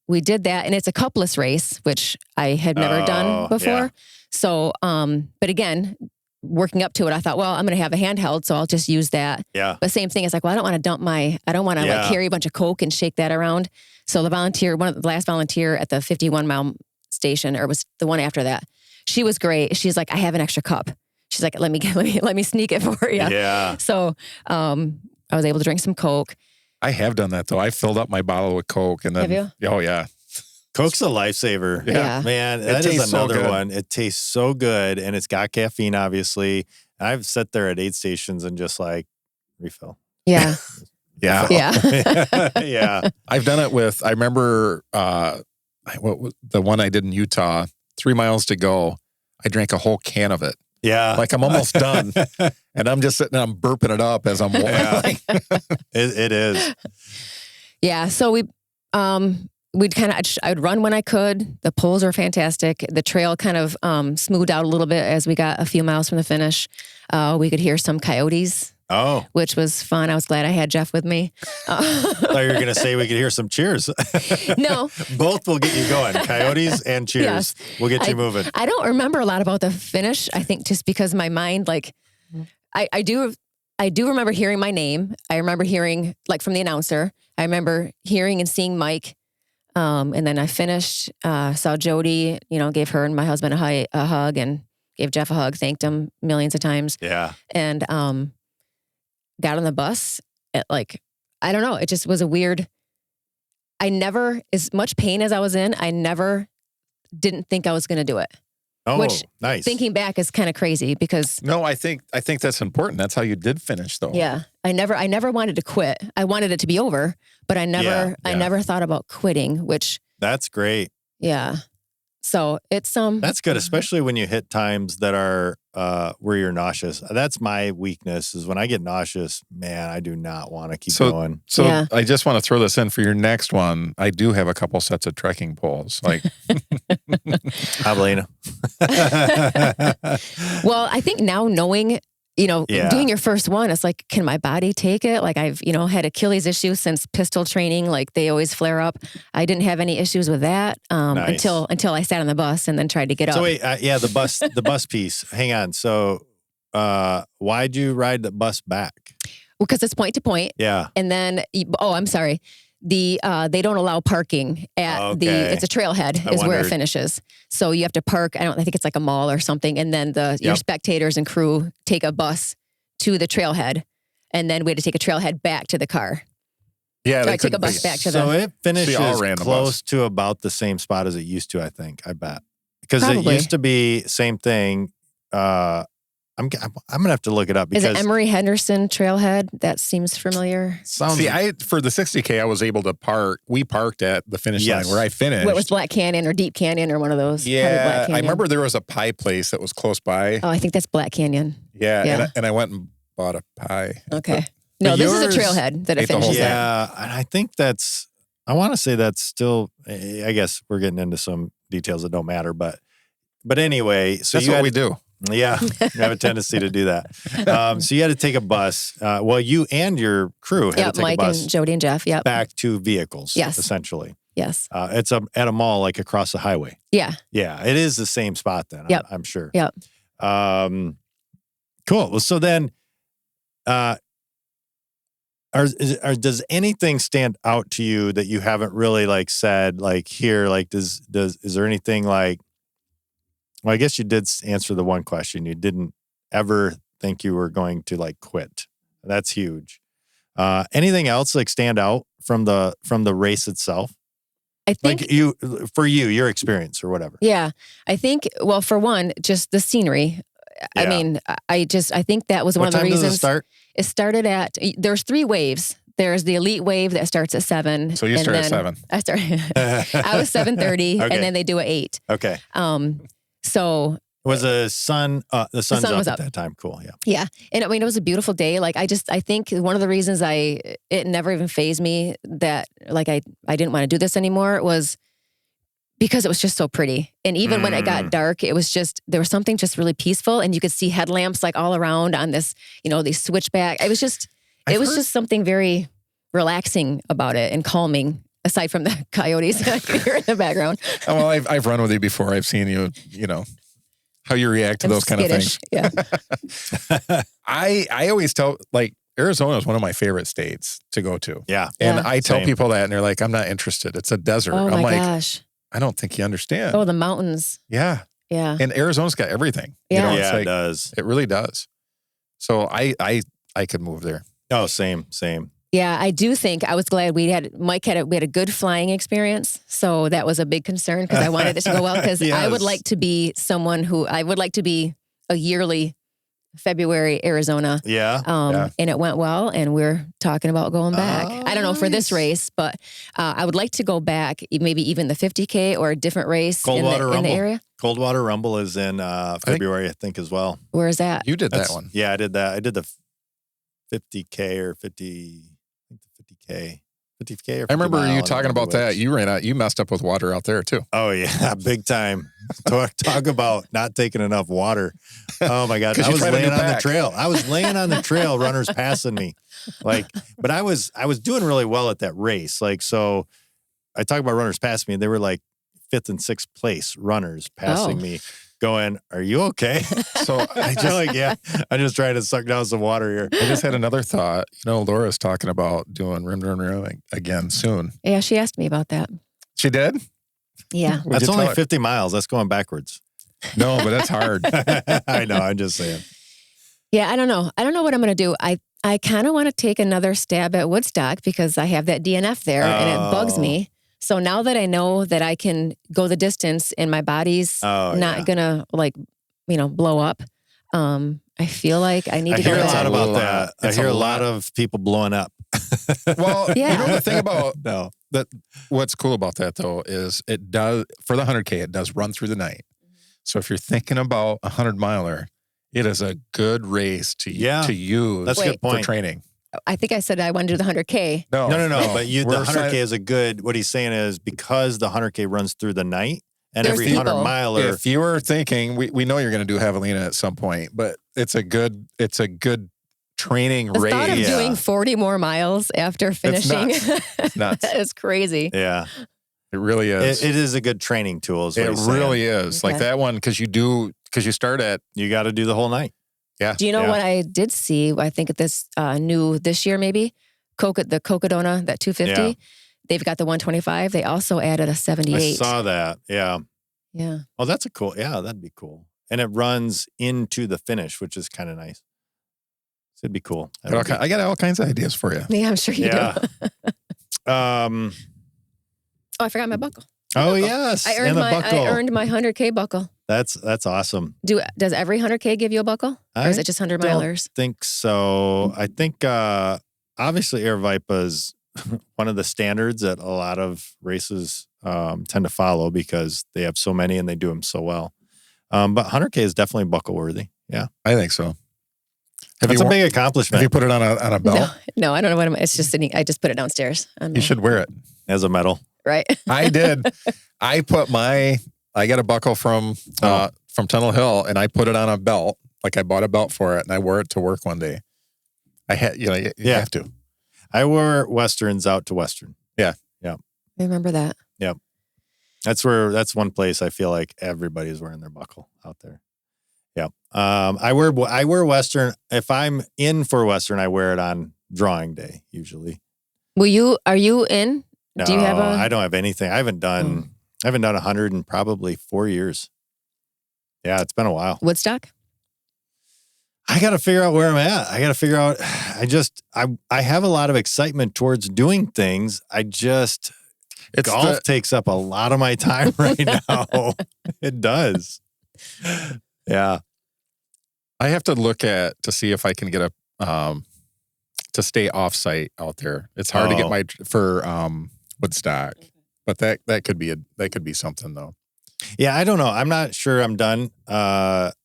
we did that, and it's a coupless race, which I had never done before. Yeah. So, but again, working up to it, I thought, well, I'm going to have a handheld, so I'll just use that. Yeah. But same thing, it's like, well, I don't want to like carry a bunch of Coke and shake that around. So the last volunteer at the 51-mile station, or was the one after that, she was great. She's like, I have an extra cup. She's like, let me sneak it for you. Yeah. So I was able to drink some Coke. I have done that though. I filled up my bottle with Coke and then. Have you? Oh yeah. Coke's a lifesaver. Yeah. Man, that is another one. It tastes so good, and it's got caffeine, obviously. I've sat there at aid stations and just like refill. Yeah. Yeah. Yeah. Yeah. I've done it with, I remember what was the one I did in Utah, 3 miles to go. I drank a whole can of it. Yeah. Like I'm almost done. And I'm just sitting there, I'm burping it up as I'm walking. It is. Yeah. So I'd run when I could. The poles were fantastic. The trail kind of smoothed out a little bit as we got a few miles from the finish. We could hear some coyotes. Oh. Which was fun. I was glad I had Jeff with me. I thought you were going to say we could hear some cheers. No. Both will get you going. Coyotes and cheers. Yes. We'll get you moving. I don't remember a lot about the finish. I think just because my mind, like, I do remember hearing my name. I remember hearing, like, from the announcer. I remember hearing and seeing Mike. And then I finished, saw Jody, gave her and my husband a hug, and gave Jeff a hug, thanked him millions of times. Yeah. And got on the bus at, like, I don't know, it just was a weird, as much pain as I was in, I never didn't think I was going to do it. Oh, which, nice. Thinking back is kind of crazy because... No, I think that's important. That's how you did finish though. Yeah. I never wanted to quit. I wanted it to be over, but I never thought about quitting, which... That's great. Yeah. So it's That's good, especially when you hit times that are where you're nauseous. That's my weakness, is when I get nauseous, man, I do not want to keep going. So yeah. I just want to throw this in for your next one. I do have a couple sets of trekking poles. Like Javelina. Well, I think now knowing, doing your first one, it's like, can my body take it? Like I've, had Achilles issues since pistol training. Like they always flare up. I didn't have any issues with that Nice. until I sat on the bus and then tried to get up. So wait, the bus piece. Hang on. So why'd you ride the bus back? Well, because it's point to point. Yeah. And then, I'm sorry. They don't allow parking at it's a trailhead is where it finishes. So you have to park. I think it's like a mall or something. And then your spectators and crew take a bus to the trailhead. And then we had to take a trailhead back to the car. Yeah. So I took a bus back to So the... it finishes close to about the same spot as it used to, I think. I bet. Because it used to be same thing. I'm gonna have to look it up because is it Emery Henderson Trailhead? That seems familiar. For the 60K, I was able to park. We parked at the finish line where I finished. What was Black Canyon or Deep Canyon or one of those? Yeah, I remember there was a pie place that was close by. Oh, I think that's Black Canyon. Yeah. And I went and bought a pie. Okay. No, this is a trailhead that it finishes at. Yeah, and I think I want to say that's still, I guess we're getting into some details that don't matter, but anyway. So that's what we do. Yeah, you have a tendency to do that. So you had to take a bus. Well, you and your crew had to take Mike a bus. and Jody and Jeff. Yep. Back to vehicles. Yes. Essentially. Yes. It's at a mall, like across the highway. Yeah. Yeah, it is the same spot then. Yep. I'm sure. Yep. Cool. Well, so then, does anything stand out to you that you haven't really like said like here? Like, is there anything like? Well, I guess you did answer the one question. You didn't ever think you were going to like quit. That's huge. Anything else like stand out from the race itself? I think like your experience or whatever. Yeah, I think. Well, for one, just the scenery. Yeah. I mean, I think that was one of the reasons. What time does it start? It started there's 3 waves. There's the elite wave that starts at 7. So you start at 7. I was 7:30, Okay. and then they do at 8. Okay. So was the sun's was up up at that time. Cool. Yeah. Yeah. And I mean, it was a beautiful day. Like I think one of the reasons it never even fazed me that like I didn't want to do this anymore was because it was just so pretty. And even when it got dark, it was just, there was something just really peaceful, and you could see headlamps like all around on this, these switchback. It was just something very relaxing about it and calming, aside from the coyotes here in the background. Oh, well, I've run with you before. I've seen you, how you react to those kind of things. Yeah. I always tell, like, Arizona is one of my favorite states to go to. Yeah. And Yeah. I tell Same. people that, and they're like, I'm not interested. It's a desert. Oh I'm my like, gosh. I don't think you understand. Oh, the mountains. Yeah. Yeah. And Arizona's got everything. Yeah. It's Yeah, like, it does. it really does. So I could move there. Oh, same. Yeah, I do think I was glad we had a good flying experience. So that was a big concern because I wanted it to go well, because I would Yes. like to be a yearly February Arizona. Yeah. And it went well, and we're talking about going back. I don't know for this nice. race, but I would like to go back, maybe even the 50K or a different race Coldwater in Rumble. the area. Coldwater Rumble is in February, I think, as well. Where is that? You did that one. Yeah, I did that. I did the 50K or 50, I think the 50K. 50K or 50 I remember mile, you I talking don't about remember that. which. You messed up with water out there too. Oh, yeah. Big time. Talk about not taking enough water. Oh, my God. 'Cause I you was tried a laying new on the pack. trail. Runners passing me. But I was doing really well at that race. So I talk about runners passing me, and they were like 5th and 6th place runners passing me, going, are you okay? So I I'm just like, yeah, I'm just trying to suck down some water here. I just had another thought. Laura's talking about doing rim again soon. Yeah, she asked me about that. She did? Yeah. What'd That's you only tell her? 50 miles. That's going backwards. No, but that's hard. I know. I'm just saying. Yeah, I don't know. I don't know what I'm going to do. I kind of want to take another stab at Woodstock because I have that DNF there and it bugs me. So now that I know that I can go the distance and my body's not going to blow up, I feel like I need I to go hear a back. lot about It's that. a I hear a lot. lot of people blowing up. Well, Yeah. the thing about No. that, what's cool about that though, is it does, for the 100K, it does run through the night. So if you're thinking about a 100-miler, it is a good race to use That's a good for point. training. I think I said I want to do the 100K. No. But the We're 100K is a good, what he's saying is because the 100K runs through the night and There's every people. 100 miler. If you were thinking, we know you're going to do Javelina at some point, but it's a good training The race. thought of Yeah. doing 40 more miles after finishing It's nuts. that is crazy. Yeah. It really is. It is a good training tool. Is what It he's saying. really is. Okay. Like that one, because you start at, You got to do the whole night. yeah. Do you know Yeah. what I did see? I think at this this year maybe, the Cocodona, that 250. Yeah. They've got the 125. They also added a 78. I saw that. Yeah. Yeah. Oh, that's that'd be cool. And it runs into the finish, which is kind of nice. So it'd be cool. I got all kinds of ideas for you. Yeah, I'm sure you Yeah. do. Oh, I forgot my buckle. Oh, yes. I and the buckle. earned my 100K buckle. That's awesome. Does every 100K give you a buckle? Or is I it just 100 don't milers? think so. I think obviously Aravaipa is one of the standards that a lot of races tend to follow because they have so many and they do them so well. But 100K is definitely buckle worthy. Yeah. I think so. That's a big Have accomplishment you put it on a belt? No, I don't know what it's just sitting. I just put it downstairs. You should wear it. as a medal. Right. I did. I got a buckle from Tunnel Hill and I put it on a belt. Like I bought a belt for it and I wore it to work one day. I had, you have to. I wore Westerns out to Western. I remember that. That's one place I feel like everybody's wearing their buckle out there. Yeah. I wear Western. If I'm in for Western, I wear it on drawing day usually. Are you in? No, Do you have I don't have anything. I haven't done 100 in probably 4 years. Yeah, it's been a while. Woodstock? I got to figure out where I'm at. I got to figure out. I have a lot of excitement towards doing things. Golf takes up a lot of my time right now. It does. Yeah. I have to look to see if I can get to stay off site out there. It's hard to get for Woodstock, but that could be something though. Yeah, I don't know. I'm not sure I'm done. I've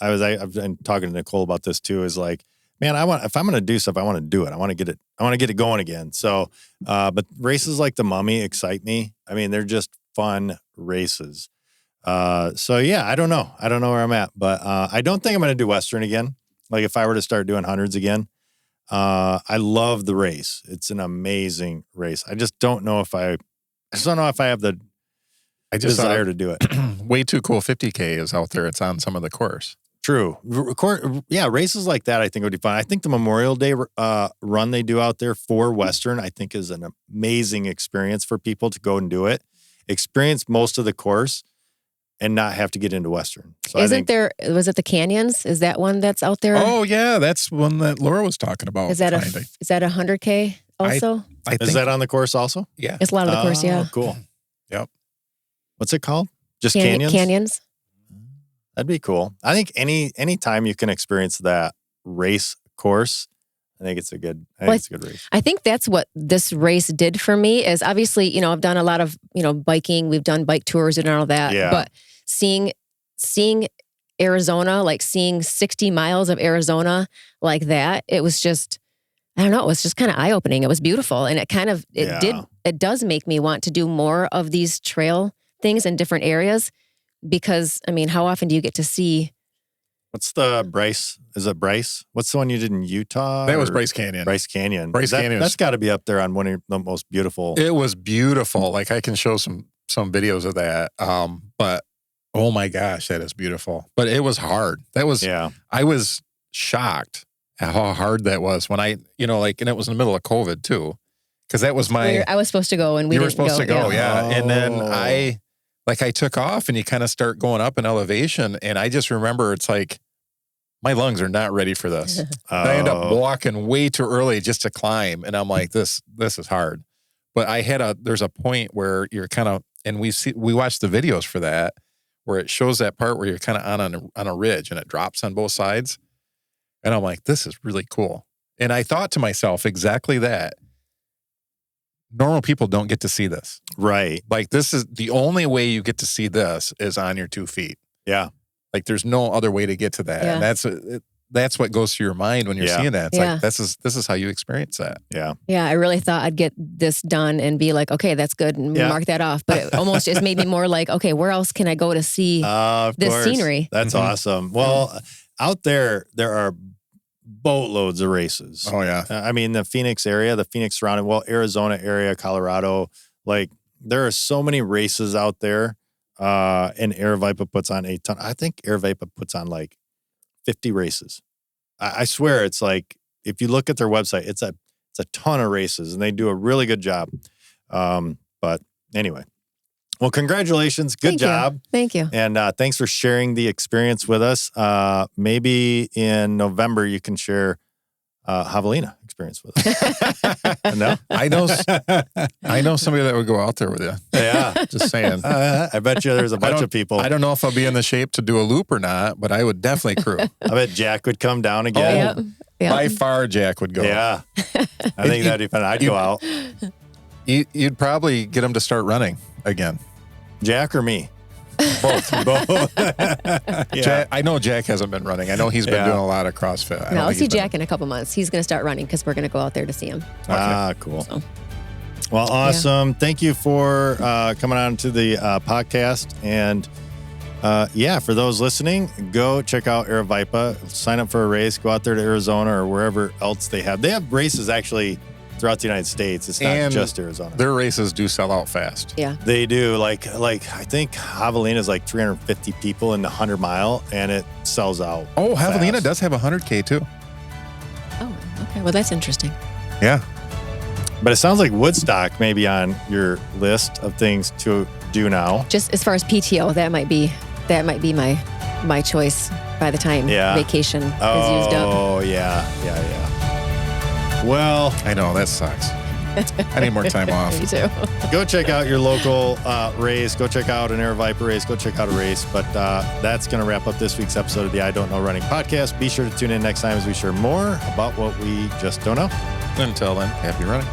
been talking to Nicole about this too. Is like, man, if I'm going to do stuff, I want to do it. I want to get it going again. So, but races like the Mummy excite me. I mean, they're just fun races. So yeah, I don't know. I don't know where I'm at, but I don't think I'm going to do Western again. Like if I were to start doing hundreds again, I love the race. It's an amazing race. I just don't know if I have the desire to do it. Way Too Cool 50K is out there. It's on some of the course. True. Yeah, races like that I think would be fun. I think the Memorial Day run they do out there for Western, I think is an amazing experience for people to go and do it. Experience most of the course and not have to get into Western. So was it the Canyons? Is that one that's out there? Oh, yeah. That's one that Laura was talking about. Is that 100K also? I think, is that on the course also? Yeah. It's a lot of the course, yeah. Cool. Yep. What's it called? Just Canyons? Canyons. That'd be cool. I think any time you can experience that race course, I think it's a good race. I think that's what this race did for me is obviously, I've done a lot of, biking. We've done bike tours and all that. Yeah. But seeing Arizona, like seeing 60 miles of Arizona like that, it was just, I don't know, it was just kind of eye-opening. It was beautiful. And it does make me want to do more of these trail things in different areas because, how often do you get to see? What's the Bryce? Is it Bryce? What's the one you did in Utah? That was Bryce Canyon. Bryce Canyon. Canyon. That's got to be up there on one of the most beautiful. It was beautiful. Like I can show some videos of that. But oh my gosh, that is beautiful. But it was hard. I was shocked at how hard that was when and it was in the middle of COVID too. Because that was I was supposed to go and we didn't go. You were supposed to go, yeah. Oh. And then I took off and you kind of start going up in elevation. And I just remember it's like, my lungs are not ready for this. I end up walking way too early just to climb. And I'm like, this is hard. But there's a point where you're kind of, and we watched the videos for that, where it shows that part where you're kind of on a ridge and it drops on both sides. And I'm like, this is really cool. And I thought to myself exactly that. Normal people don't get to see this. Right. Like this is the only way you get to see this is on your 2 feet. Yeah. Like there's no other way to get to that. Yeah. And that's what goes through your mind when you're seeing that. It's like, this is how you experience that. Yeah. Yeah. I really thought I'd get this done and be like, okay, that's good. And mark that off. But it almost just made me more like, okay, where else can I go to see this scenery? That's awesome. Well, out there are boatloads of races. Oh yeah. The Phoenix area, the Phoenix surrounding, Arizona area, Colorado, like there are so many races out there. And Aravaipa puts on a ton. I think Aravaipa puts on like 50 races. I swear it's like, if you look at their website, it's a ton of races and they do a really good job. But anyway, well, congratulations. Good job. Thank you. And thanks for sharing the experience with us. Maybe in November you can share Javelina experience with us. No? I know somebody that would go out there with you. Yeah. Just saying. I bet you there's a bunch of people. I don't know if I'll be in the shape to do a loop or not, but I would definitely crew. I bet Jack would come down again. Oh, yeah. By far, Jack would go. Yeah. I think that'd be fun. I'd go out. You'd probably get him to start running again. Jack or me? Both. Yeah. Jack, I know Jack hasn't been running. I know he's been doing a lot of CrossFit. I'll see Jack in a couple months. He's going to start running because we're going to go out there to see him. Okay. Cool. So. Well, awesome. Yeah. Thank you for coming on to the podcast. And for those listening, go check out Aravaipa. Sign up for a race. Go out there to Arizona or wherever else they have. They have races actually throughout the United States. It's not just Arizona. Their races do sell out fast. Yeah. They do. Like I think Javelina is like 350 people in the 100 mile and it sells out. Oh, Javelina does have 100K too. Oh, okay. Well, that's interesting. Yeah. But it sounds like Woodstock may be on your list of things to do now. Just as far as PTO, that might be my choice by the time vacation is used up. Oh, yeah. Well, I know, that sucks. I need more time off. Me too. Go check out your local race. Go check out an Aravaipa race. Go check out a race. But that's going to wrap up this week's episode of the I Don't Know Running podcast. Be sure to tune in next time as we share more about what we just don't know. Until then, happy running.